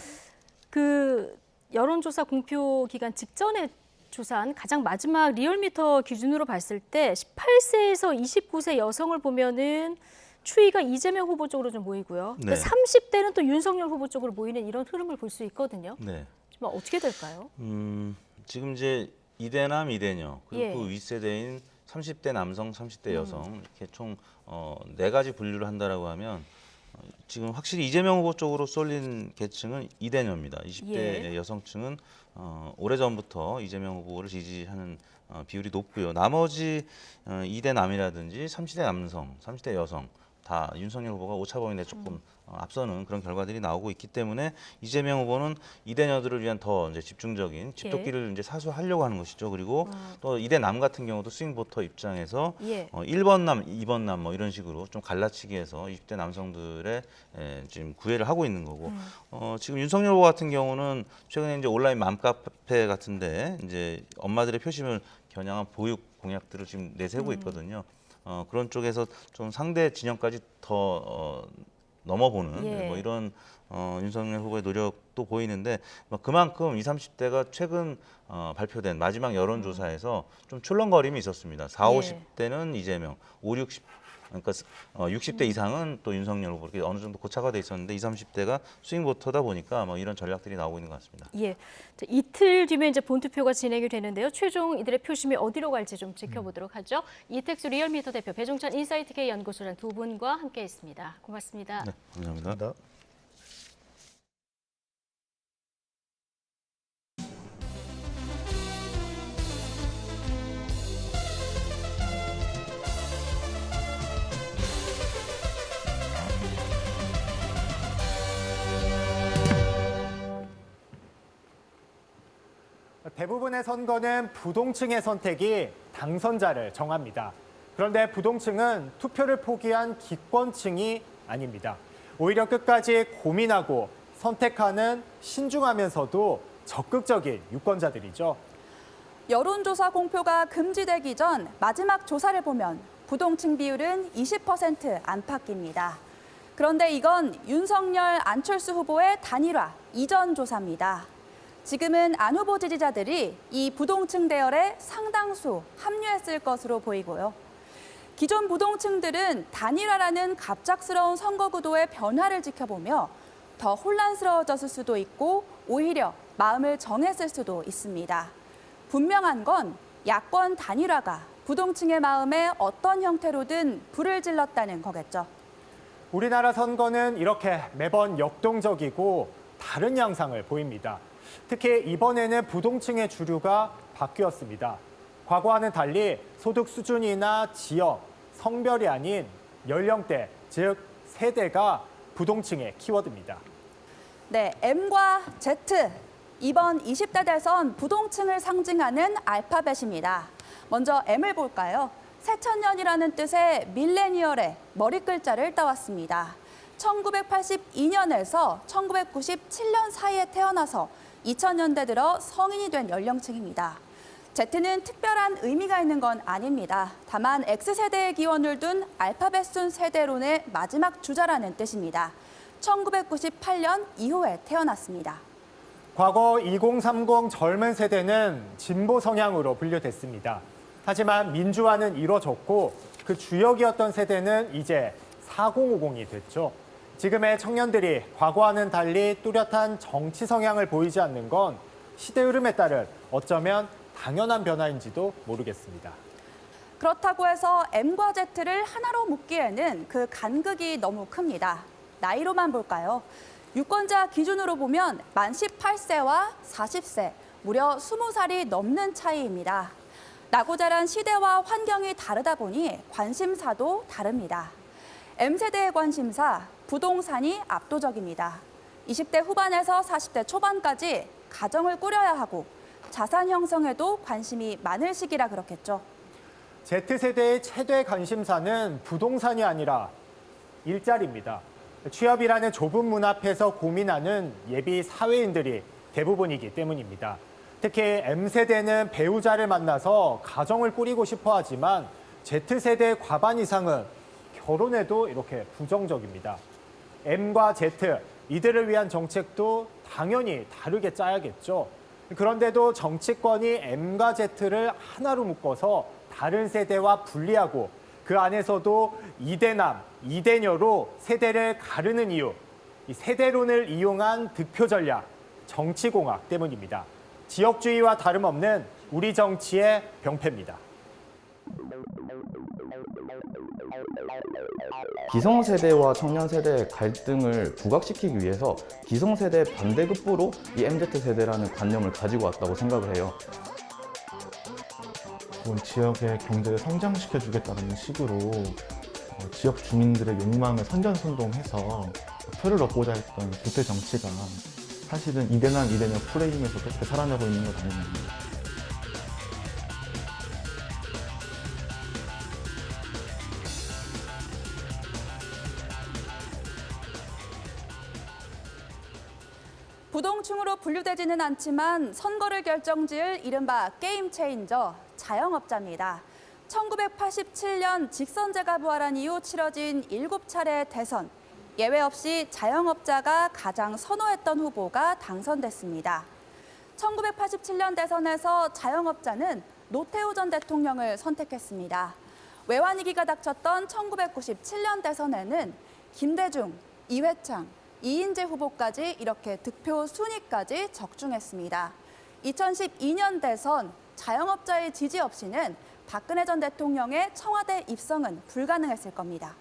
그 여론조사 공표 기간 직전에 조사한 가장 마지막 리얼미터 기준으로 봤을 때 18세에서 29세 여성을 보면은 추이가 이재명 후보 쪽으로 좀 모이고요. 네. 30대는 또 윤석열 후보 쪽으로 모이는 이런 흐름을 볼 수 있거든요. 네. 정말 어떻게 될까요? 지금 이제 2대남, 2대녀 그리고 예. 그 윗세대인 30대 남성, 30대 여성 이렇게 총 4가지 분류를 한다라고 하면 지금 확실히 이재명 후보 쪽으로 쏠린 계층은 2대녀입니다. 20대 예. 여성층은 오래전부터 이재명 후보를 지지하는 비율이 높고요. 나머지 2대 남이라든지 30대 남성, 30대 여성 다 윤석열 후보가 오차범위 내 조금 앞서는 그런 결과들이 나오고 있기 때문에 이재명 후보는 이대녀들을 위한 더 이제 집중적인 집도끼를 이제 사수하려고 하는 것이죠. 그리고 또 이대 남 같은 경우도 스윙 보터 입장에서 예. 1번 남, 2번 남 뭐 이런 식으로 좀 갈라치기해서 20대 남성들의 지금 구애를 하고 있는 거고 지금 윤석열 후보 같은 경우는 최근에 이제 온라인 맘카페 같은데 이제 엄마들의 표심을 겨냥한 보육 공약들을 지금 내세우고 있거든요. 그런 쪽에서 좀 상대 진영까지 더 넘어보는 예. 뭐 이런 윤석열 후보의 노력도 보이는데 그만큼 20, 30대가 최근 발표된 마지막 여론조사에서 좀 출렁거림이 있었습니다. 40, 예. 50대는 이재명, 50, 60 그러니까 60대 이상은 또 윤석열 후보 이렇게 어느 정도 고차가 돼 있었는데 20, 30대가 스윙보터다 보니까 뭐 이런 전략들이 나오고 있는 것 같습니다. 예. 자, 이틀 뒤면 이제 본투표가 진행이 되는데요. 최종 이들의 표심이 어디로 갈지 좀 지켜보도록 하죠. 이택수 리얼미터 대표, 배종찬 인사이트K 연구소장 두 분과 함께했습니다. 고맙습니다. 네, 감사합니다. 대부분의 선거는 부동층의 선택이 당선자를 정합니다. 그런데 부동층은 투표를 포기한 기권층이 아닙니다. 오히려 끝까지 고민하고 선택하는 신중하면서도 적극적인 유권자들이죠. 여론조사 공표가 금지되기 전 마지막 조사를 보면 부동층 비율은 20% 안팎입니다. 그런데 이건 윤석열, 안철수 후보의 단일화 이전 조사입니다. 지금은 안 후보 지지자들이 이 부동층 대열에 상당수 합류했을 것으로 보이고요. 기존 부동층들은 단일화라는 갑작스러운 선거 구도의 변화를 지켜보며 더 혼란스러워졌을 수도 있고 오히려 마음을 정했을 수도 있습니다. 분명한 건 야권 단일화가 부동층의 마음에 어떤 형태로든 불을 질렀다는 거겠죠. 우리나라 선거는 이렇게 매번 역동적이고 다른 양상을 보입니다. 특히 이번에는 부동층의 주류가 바뀌었습니다. 과거와는 달리 소득 수준이나 지역, 성별이 아닌 연령대, 즉 세대가 부동층의 키워드입니다. 네, M과 Z. 이번 20대 대선 부동층을 상징하는 알파벳입니다. 먼저 M을 볼까요? 새천년이라는 뜻의 밀레니얼의 머리글자를 따왔습니다. 1982년에서 1997년 사이에 태어나서 2000년대 들어 성인이 된 연령층입니다. Z는 특별한 의미가 있는 건 아닙니다. 다만 X세대의 기원을 둔 알파벳 순 세대론의 마지막 주자라는 뜻입니다. 1998년 이후에 태어났습니다. 과거 2030 젊은 세대는 진보 성향으로 분류됐습니다. 하지만 민주화는 이뤄졌고 그 주역이었던 세대는 이제 4050이 됐죠. 지금의 청년들이 과거와는 달리 뚜렷한 정치 성향을 보이지 않는 건 시대 흐름에 따른 어쩌면 당연한 변화인지도 모르겠습니다. 그렇다고 해서 M과 Z를 하나로 묶기에는 그 간극이 너무 큽니다. 나이로만 볼까요? 유권자 기준으로 보면 만 18세와 40세, 무려 20살이 넘는 차이입니다. 나고 자란 시대와 환경이 다르다 보니 관심사도 다릅니다. M세대의 관심사, 부동산이 압도적입니다. 20대 후반에서 40대 초반까지 가정을 꾸려야 하고 자산 형성에도 관심이 많을 시기라 그렇겠죠. Z세대의 최대 관심사는 부동산이 아니라 일자리입니다. 취업이라는 좁은 문 앞에서 고민하는 예비 사회인들이 대부분이기 때문입니다. 특히 M세대는 배우자를 만나서 가정을 꾸리고 싶어 하지만 Z세대의 과반 이상은 결혼에도 이렇게 부정적입니다. M과 Z, 이들을 위한 정책도 당연히 다르게 짜야겠죠. 그런데도 정치권이 M과 Z를 하나로 묶어서 다른 세대와 분리하고 그 안에서도 이대남, 이대녀로 세대를 가르는 이유, 이 세대론을 이용한 득표 전략, 정치공학 때문입니다. 지역주의와 다름없는 우리 정치의 병폐입니다. 기성세대와 청년세대의 갈등을 부각시키기 위해서 기성세대 반대급부로 이 MZ세대라는 관념을 가지고 왔다고 생각을 해요. 지역의 경제를 성장시켜주겠다는 식으로 지역 주민들의 욕망을 선전선동해서 표를 얻고자 했던 부패 정치가 사실은 이대남 이대녀 프레임에서도 되살아나고 있는 것 아니냐. 부동층으로 분류되지는 않지만 선거를 결정지을 이른바 게임 체인저, 자영업자입니다. 1987년 직선제가 부활한 이후 치러진 7차례 대선. 예외 없이 자영업자가 가장 선호했던 후보가 당선됐습니다. 1987년 대선에서 자영업자는 노태우 전 대통령을 선택했습니다. 외환위기가 닥쳤던 1997년 대선에는 김대중, 이회창, 이인재 후보까지 이렇게 득표 순위까지 적중했습니다. 2012년 대선 자영업자의 지지 없이는 박근혜 전 대통령의 청와대 입성은 불가능했을 겁니다.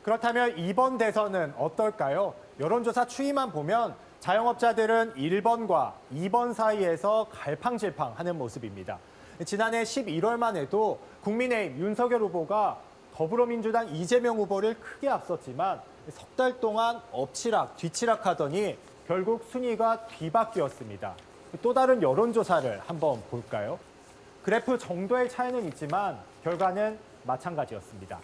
그렇다면 이번 대선은 어떨까요? 여론조사 추이만 보면 자영업자들은 1번과 2번 사이에서 갈팡질팡하는 모습입니다. 지난해 11월만 해도 국민의힘 윤석열 후보가 더불어민주당 이재명 후보를 크게 앞섰지만 석 달 동안 엎치락 뒤치락 하더니 결국 순위가 뒤바뀌었습니다. 또 다른 여론조사를 한번 볼까요? 그래프 정도의 차이는 있지만 결과는 마찬가지였습니다.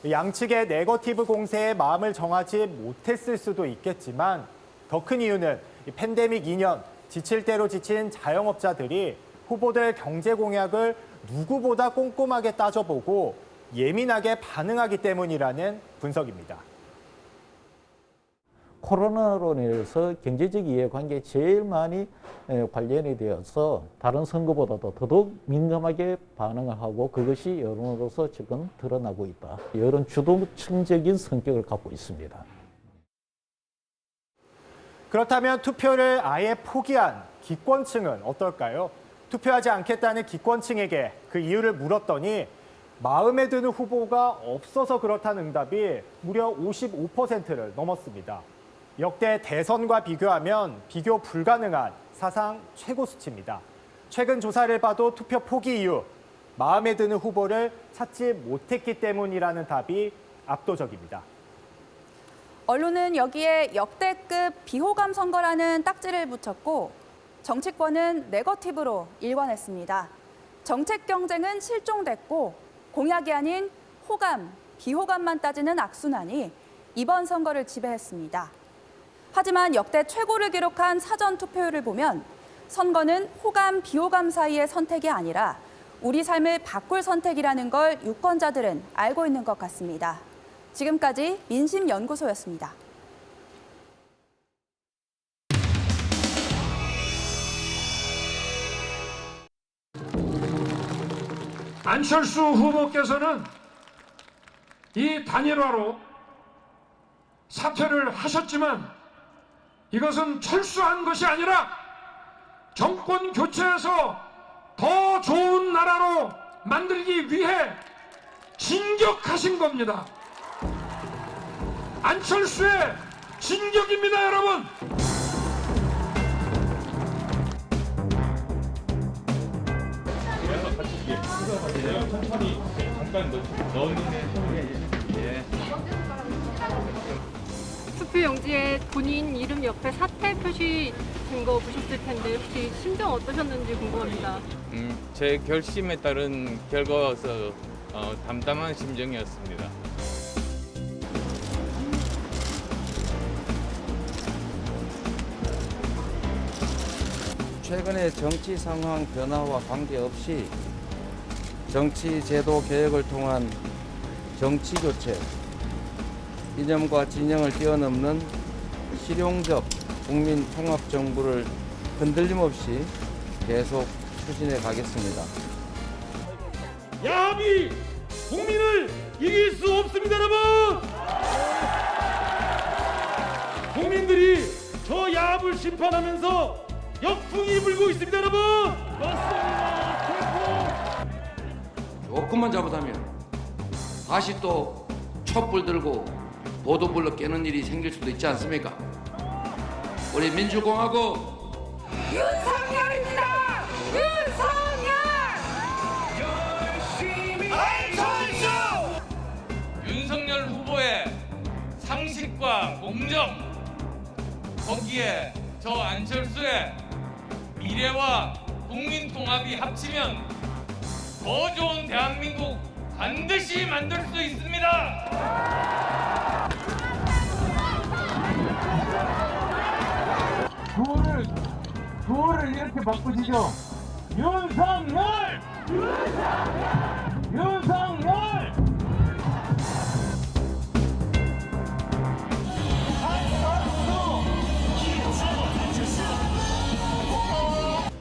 양측의 네거티브 공세에 마음을 정하지 못했을 수도 있겠지만 더 큰 이유는 팬데믹 2년 지칠 대로 지친 자영업자들이 후보들 경제 공약을 누구보다 꼼꼼하게 따져보고 예민하게 반응하기 때문이라는 분석입니다. 코로나로 인해서 경제적 이해관계에 제일 많이 관련이 되어서 다른 선거보다도 더더욱 민감하게 반응을 하고 그것이 여론으로서 지금 드러나고 있다. 여론 주도층적인 성격을 갖고 있습니다. 그렇다면 투표를 아예 포기한 기권층은 어떨까요? 투표하지 않겠다는 기권층에게 그 이유를 물었더니 마음에 드는 후보가 없어서 그렇다는 응답이 무려 55%를 넘었습니다. 역대 대선과 비교하면 비교 불가능한 사상 최고 수치입니다. 최근 조사를 봐도 투표 포기 이유, 마음에 드는 후보를 찾지 못했기 때문이라는 답이 압도적입니다. 언론은 여기에 역대급 비호감 선거라는 딱지를 붙였고 정치권은 네거티브로 일관했습니다. 정책 경쟁은 실종됐고 공약이 아닌 호감, 비호감만 따지는 악순환이 이번 선거를 지배했습니다. 하지만 역대 최고를 기록한 사전 투표율을 보면 선거는 호감, 비호감 사이의 선택이 아니라 우리 삶을 바꿀 선택이라는 걸 유권자들은 알고 있는 것 같습니다. 지금까지 민심연구소였습니다. 안철수 후보께서는 이 단일화로 사퇴를 하셨지만 이것은 철수한 것이 아니라 정권 교체해서 더 좋은 나라로 만들기 위해 진격하신 겁니다. 안철수의 진격입니다, 여러분. 천천히 잠깐 넣는 투표용지에 본인 이름 옆에 사퇴 표시 된 거 보셨을 텐데 혹시 심정 어떠셨는지 궁금합니다. 제 결심에 따른 결과여서 담담한 심정이었습니다. 최근의 정치 상황 변화와 관계없이 정치 제도 개혁을 통한 정치 교체, 이념과 진영을 뛰어넘는 실용적 국민 통합 정부를 흔들림 없이 계속 추진해 가겠습니다. 야합이 국민을 이길 수 없습니다, 여러분! 국민들이 저 야합을 심판하면서 역풍이 불고 있습니다, 여러분! 맞습니다. 조금만 잘못하면 다시 또 촛불 들고 보도불로 깨는 일이 생길 수도 있지 않습니까? 우리 민주공화국 윤석열입니다! 윤석열! 안철수! 윤석열 후보의 상식과 공정, 거기에 저 안철수의 미래와 국민 통합이 합치면 더 좋은 대한민국 반드시 만들 수 있습니다. 구호를 이렇게 바꾸시죠. 윤석열! 윤석열!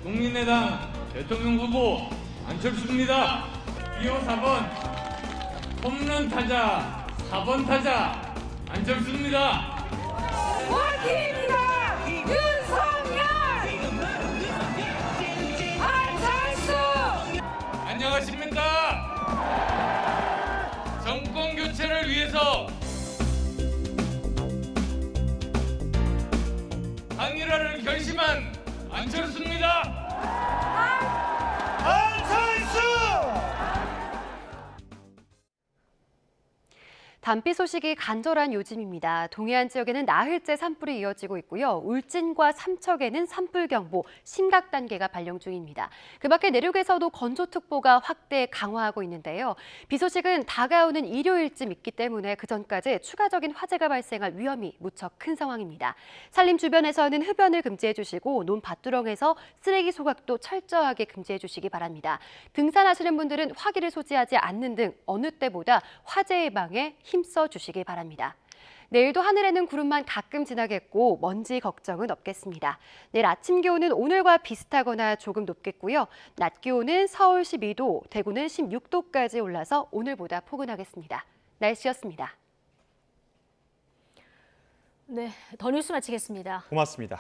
국민의당 대통령 후보 안철수입니다. 2호 4번 홈런 타자 4번 타자 안철수입니다. 화이팅입니다! 윤석열! 안철수! 안녕하십니까? 정권 교체를 위해서 단일화를 결심한 안철수입니다. 안철수! 단비 소식이 간절한 요즘입니다. 동해안 지역에는 나흘째 산불이 이어지고 있고요. 울진과 삼척에는 산불경보 심각 단계가 발령 중입니다. 그 밖에 내륙에서도 건조특보가 확대 강화하고 있는데요. 비 소식은 다가오는 일요일쯤 있기 때문에 그전까지 추가적인 화재가 발생할 위험이 무척 큰 상황입니다. 산림 주변에서는 흡연을 금지해 주시고 논밭두렁에서 쓰레기 소각도 철저하게 금지해 주시기 바랍니다. 등산하시는 분들은 화기를 소지하지 않는 등 어느 때보다 화재 예방에 힘써 주시기 바랍니다. 내일도 하늘에는 구름만 가끔 지나겠고 먼지 걱정은 없겠습니다. 내일 아침 기온은 오늘과 비슷하거나 조금 높겠고요. 낮 기온은 서울 12도, 대구는 16도까지 올라서 오늘보다 포근하겠습니다. 날씨였습니다. 네, 더 뉴스 마치겠습니다. 고맙습니다.